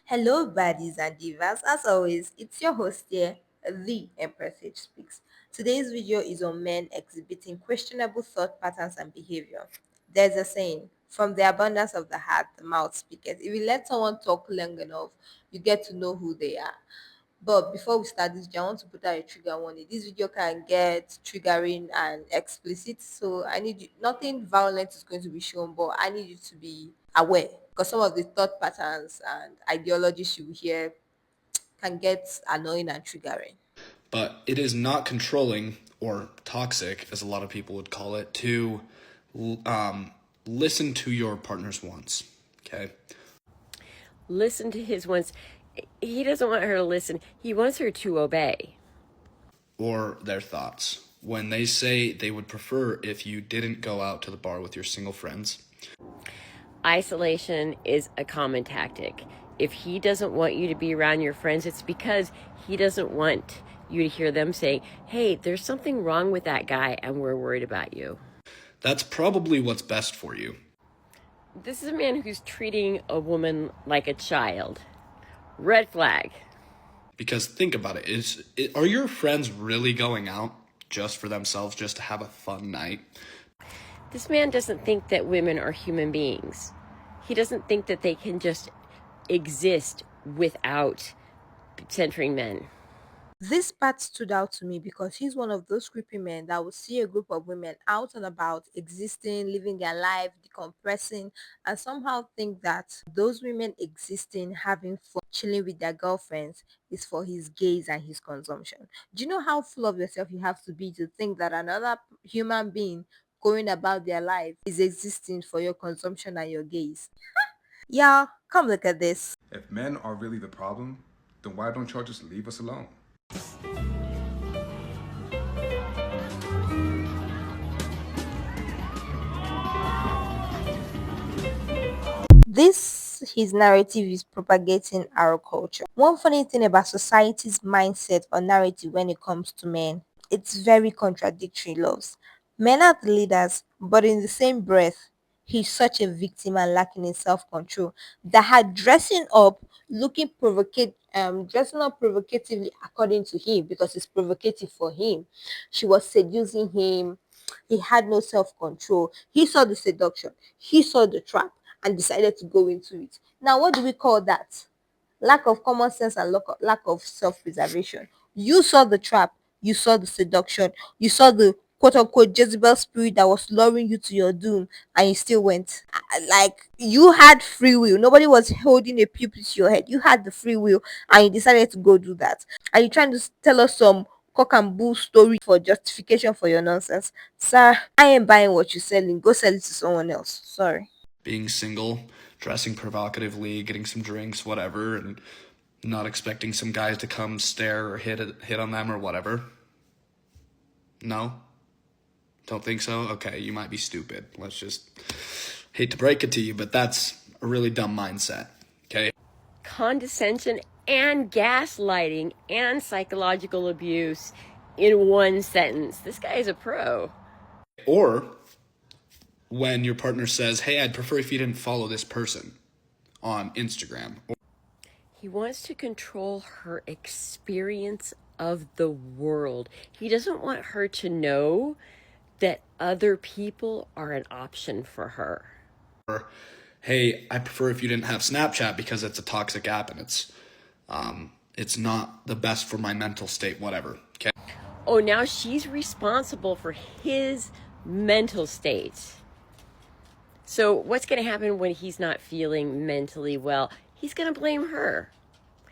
Hello, baddies and divas. As always, it's your host here, the Empress H Speaks. Today's video is on men exhibiting questionable thought patterns and behavior. There's a saying, from the abundance of the heart, the mouth speaketh. If you let someone talk long enough, you get to know who they are. But before we start this video, I want to put out a trigger warning. This video can get triggering and explicit, so I need you. Nothing violent is going to be shown, but I need you to be aware because some of the thought patterns and ideologies you hear can get annoying and triggering. But it is not controlling or toxic, as a lot of people would call it, to listen to your partner's wants. Okay. Listen to his wants. He doesn't want her to listen. He wants her to obey. Or their thoughts. When they say they would prefer if you didn't go out to the bar with your single friends. Isolation is a common tactic. If he doesn't want you to be around your friends, it's because he doesn't want you to hear them say, hey, there's something wrong with that guy and we're worried about you. That's probably what's best for you. This is a man who's treating a woman like a child. Red flag. Because think about it, are your friends really going out just for themselves, just to have a fun night? This man doesn't think that women are human beings. He doesn't think that they can just exist without centering men. This part stood out to me because he's one of those creepy men that will see a group of women out and about, existing, living their life, decompressing, and somehow think that those women existing, having fun, chilling with their girlfriends is for his gaze and his consumption. Do you know how full of yourself you have to be to think that another human being going about their life is existing for your consumption and your gaze? Yeah, come look at this. If men are really the problem, then why don't y'all just leave us alone? This his narrative is propagating our culture. One funny thing about society's mindset or narrative when it comes to men, it's very contradictory loves. Men are the leaders, but in the same breath, he's such a victim and lacking in self-control that her dressing up provocatively according to him because it's provocative for him. She was seducing him. He had no self-control. He saw the seduction. He saw the trap and decided to go into it. Now, what do we call that? Lack of common sense and lack of self-preservation. You saw the trap, you saw the seduction, you saw the quote unquote Jezebel spirit that was luring you to your doom, and you still went. Like you had free will. Nobody was holding a pupil to your head. You had the free will, and you decided to go do that. Are you trying to tell us some cock and bull story for justification for your nonsense? Sir, I ain't buying what you're selling. Go sell it to someone else. Sorry. Being single, dressing provocatively, getting some drinks, whatever, and not expecting some guys to come stare or hit on them or whatever. No? Don't think so? Okay, you might be stupid. Let's just hate to break it to you, but that's a really dumb mindset. Okay? Condescension and gaslighting and psychological abuse in one sentence. This guy is a pro. Or when your partner says, "Hey, I'd prefer if you didn't follow this person on Instagram." He wants to control her experience of the world. He doesn't want her to know that other people are an option for her. Or, "Hey, I prefer if you didn't have Snapchat because it's a toxic app and it's not the best for my mental state, whatever." Okay? Oh, now she's responsible for his mental state. So what's going to happen when he's not feeling mentally well? He's going to blame her.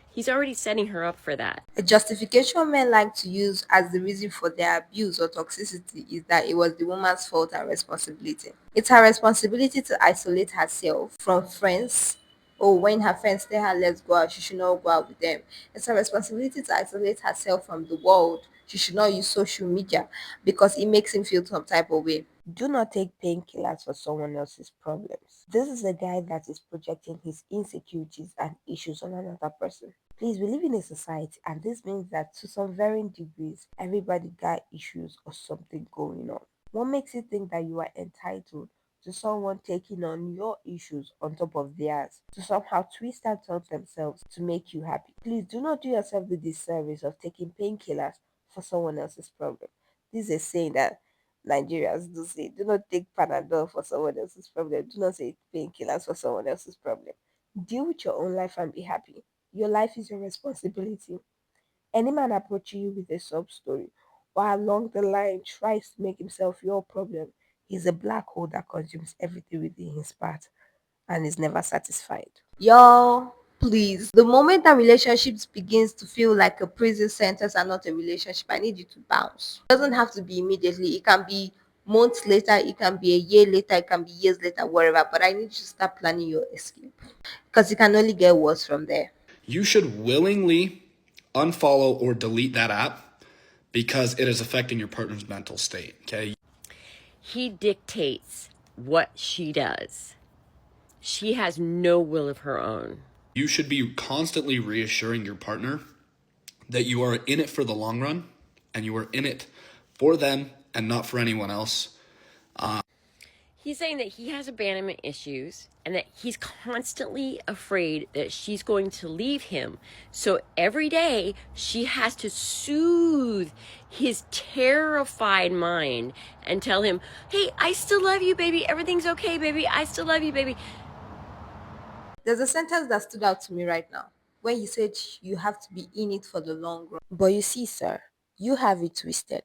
He's already setting her up for that. A justification men like to use as the reason for their abuse or toxicity is that it was the woman's fault and responsibility. It's her responsibility to isolate herself from friends. Or when her friends tell her let's go out, she should not go out with them. It's her responsibility to isolate herself from the world. She should not use social media because it makes him feel some type of way. Do not take painkillers for someone else's problems. This is a guy that is projecting his insecurities and issues on another person. Please, we live in a society, and this means that to some varying degrees, everybody got issues or something going on. What makes you think that you are entitled to someone taking on your issues on top of theirs, to somehow twist and turn themselves to make you happy. Please do not do yourself the disservice of taking painkillers for someone else's problem. This is a saying that Nigerians do say. Do not take Panadol for someone else's problem. Do not say painkillers for someone else's problem. Deal with your own life and be happy. Your life is your responsibility. Any man approaching you with a sob story or along the line tries to make himself your problem is a black hole that consumes everything within his path and is never satisfied. Y'all, please, the moment that relationships begins to feel like a prison sentence and not a relationship, I need you to bounce. It doesn't have to be immediately. It can be months later, it can be a year later, it can be years later, whatever. But I need you to start planning your escape because it can only get worse from there. You should willingly unfollow or delete that app because it is affecting your partner's mental state. Okay. He dictates what she does. She has no will of her own. You should be constantly reassuring your partner that you are in it for the long run and you are in it for them and not for anyone else. He's saying that he has abandonment issues and that he's constantly afraid that she's going to leave him. So every day she has to soothe his terrified mind and tell him, hey, I still love you, baby. Everything's okay, baby. I still love you, baby. There's a sentence that stood out to me right now when you said you have to be in it for the long run. But you see, sir, you have it twisted.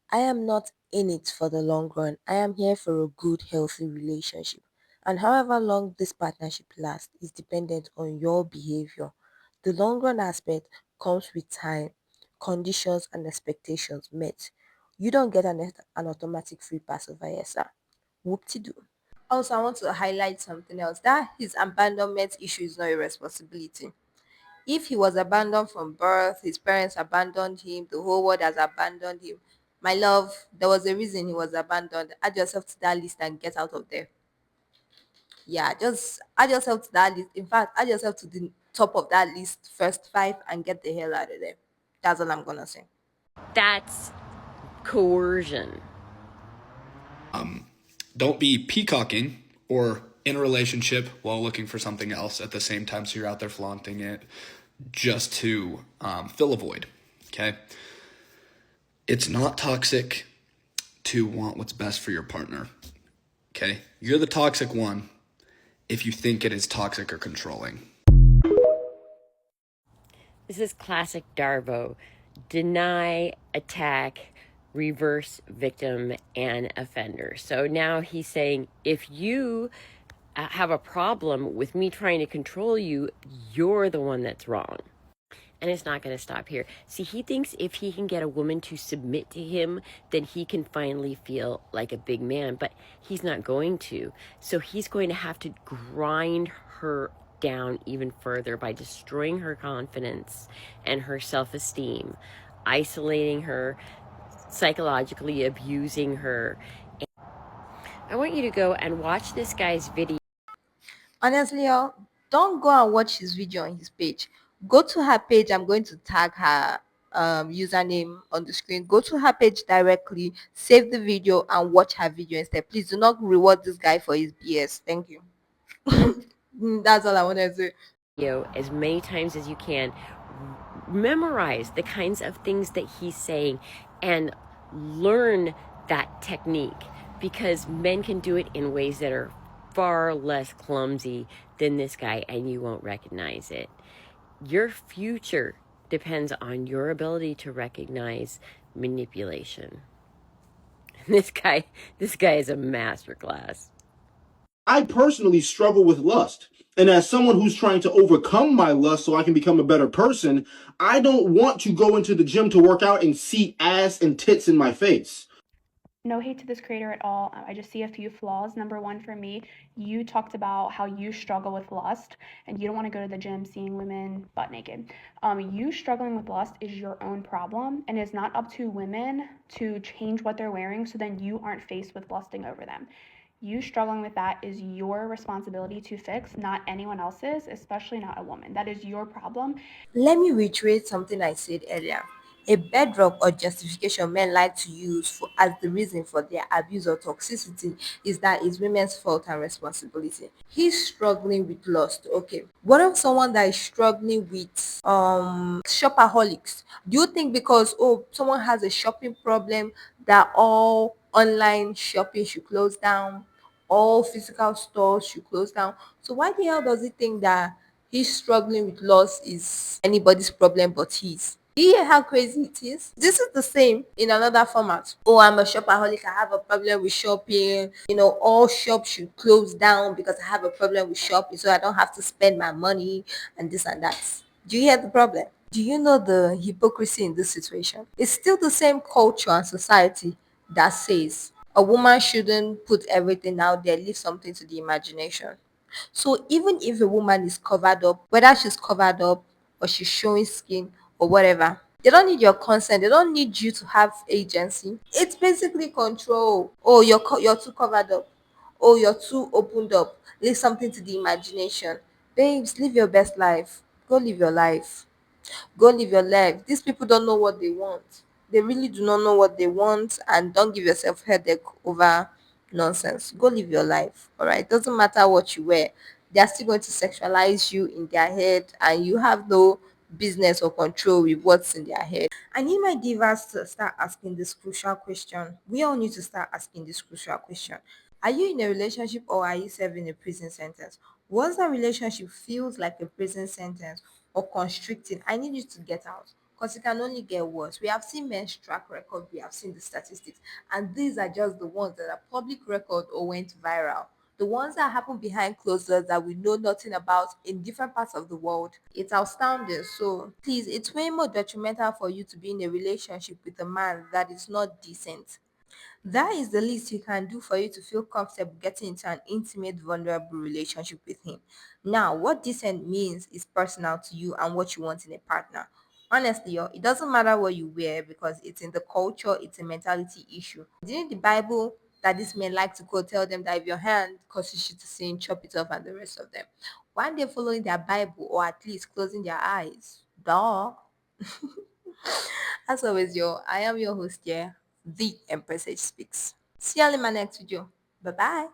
I am not in it for the long run. I am here for a good, healthy relationship. And however long this partnership lasts is dependent on your behavior. The long run aspect comes with time, conditions, and expectations met. You don't get an automatic free pass over here, sir. Whoop-de-doo. Also, I want to highlight something else that his abandonment issue is not a responsibility. If he was abandoned from birth, his parents abandoned him, the whole world has abandoned him. My love, there was a reason he was abandoned. Add yourself to that list and get out of there. Yeah, just add yourself to that list. In fact, add yourself to the top of that list, first five, and get the hell out of there. That's all I'm gonna say. That's coercion. Don't be peacocking or in a relationship while looking for something else at the same time. So you're out there flaunting it just to fill a void. Okay. It's not toxic to want what's best for your partner. Okay. You're the toxic one if you think it is toxic or controlling. This is classic Darvo. Deny, attack, reverse victim and offender. So now he's saying, if you have a problem with me trying to control you, you're the one that's wrong. And it's not going to stop here. See, he thinks if he can get a woman to submit to him, then he can finally feel like a big man, but he's not going to. So he's going to have to grind her down even further by destroying her confidence and her self-esteem, isolating her, psychologically abusing her. I want you to go and watch this guy's video. Honestly, y'all, don't go and watch his video on his page. Go to her page. I'm going to tag her username on the screen. Go to her page directly, save the video, and watch her video instead. Please do not reward this guy for his BS. Thank you. That's all I want to say. As many times as you can. Memorize the kinds of things that he's saying and learn that technique, because men can do it in ways that are far less clumsy than this guy, and you won't recognize it. Your future depends on your ability to recognize manipulation. This guy is a masterclass. I personally struggle with lust. And as someone who's trying to overcome my lust so I can become a better person, I don't want to go into the gym to work out and see ass and tits in my face. No hate to this creator at all. I just see a few flaws. Number one, for me, you talked about how you struggle with lust and you don't want to go to the gym seeing women butt naked. You struggling with lust is your own problem, and it's not up to women to change what they're wearing so then you aren't faced with lusting over them. You struggling with that is your responsibility to fix, not anyone else's, especially not a woman. That is your problem. Let me reiterate something I said earlier. A bedrock or justification men like to use for as the reason for their abuse or toxicity is that it's women's fault and responsibility. He's struggling with lust. Okay. What of someone that is struggling with shopaholics? Do you think because someone has a shopping problem that all online shopping should close down? All physical stores should close down. So why the hell does he think that he's struggling with loss is anybody's problem but his? Do you hear how crazy it is? This is the same in another format. Oh, I'm a shopaholic. I have a problem with shopping. All shops should close down because I have a problem with shopping, so I don't have to spend my money and this and that. Do you hear the problem? Do you know the hypocrisy in this situation? It's still the same culture and society that says a woman shouldn't put everything out there, leave something to the imagination. So even if a woman is covered up, whether she's covered up or she's showing skin or whatever, they don't need your consent. They don't need you to have agency. It's basically control. Oh, you're too covered up. Oh, you're too opened up. Leave something to the imagination. Babes, live your best life. Go live your life. Go live your life. These people don't know what they want. They really do not know what they want, and don't give yourself headache over nonsense. Go live your life. All right. Doesn't matter what you wear. They are still going to sexualize you in their head, and you have no business or control with what's in their head. I need my divas to start asking this crucial question. We all need to start asking this crucial question. Are you in a relationship or are you serving a prison sentence? Once that relationship feels like a prison sentence or constricting, I need you to get out because it can only get worse. We have seen men's track record, we have seen the statistics, and these are just the ones that are public record or went viral. The ones that happen behind closed doors that we know nothing about in different parts of the world. It's astounding. So please, it's way more detrimental for you to be in a relationship with a man that is not decent. That is the least you can do for you to feel comfortable getting into an intimate, vulnerable relationship with him. Now, what decent means is personal to you and what you want in a partner. Honestly, it doesn't matter what you wear because it's in the culture, it's a mentality issue. Didn't the Bible that these men like to quote tell them that if your hand causes you to sin, chop it off and the rest of them? Why aren't they following their Bible or at least closing their eyes? Duh. As always, I am your host here, the Empress H Speaks. See you all in my next video. Bye bye.